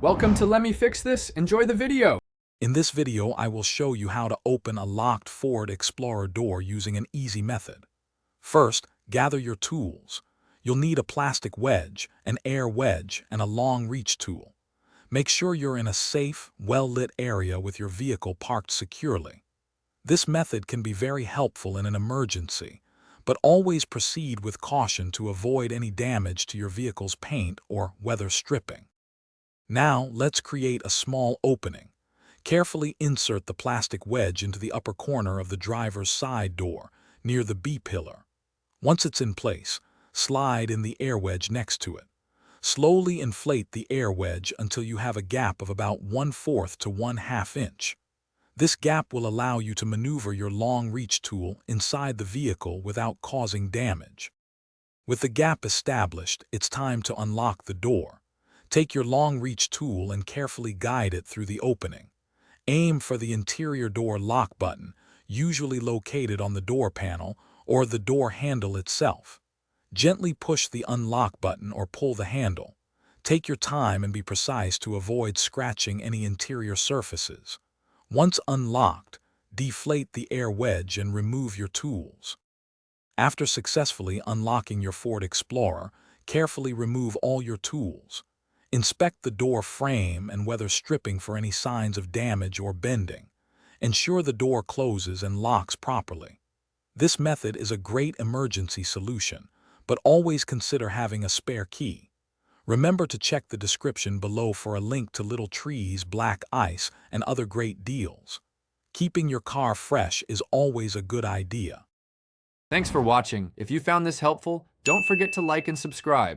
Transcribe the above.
Welcome to Let Me Fix This. Enjoy the video. In this video, I will show you how to open a locked Ford Explorer door using an easy method. First, gather your tools. You'll need a plastic wedge, an air wedge, and a long reach tool. Make sure you're in a safe, well-lit area with your vehicle parked securely. This method can be very helpful in an emergency, but always proceed with caution to avoid any damage to your vehicle's paint or weather stripping. Now, let's create a small opening. Carefully insert the plastic wedge into the upper corner of the driver's side door, near the B-pillar. Once it's in place, slide in the air wedge next to it. Slowly inflate the air wedge until you have a gap of about 1/4 to 1/2 inch. This gap will allow you to maneuver your long reach tool inside the vehicle without causing damage. With the gap established, it's time to unlock the door. Take your long reach tool and carefully guide it through the opening. Aim for the interior door lock button, usually located on the door panel or the door handle itself. Gently push the unlock button or pull the handle. Take your time and be precise to avoid scratching any interior surfaces. Once unlocked, deflate the air wedge and remove your tools. After successfully unlocking your Ford Explorer, carefully remove all your tools. Inspect the door frame and weather stripping for any signs of damage or bending. Ensure the door closes and locks properly. This method is a great emergency solution, but always consider having a spare key. Remember to check the description below for a link to Little Trees, Black Ice, and other great deals. Keeping your car fresh is always a good idea. Thanks for watching. If you found this helpful, don't forget to like and subscribe.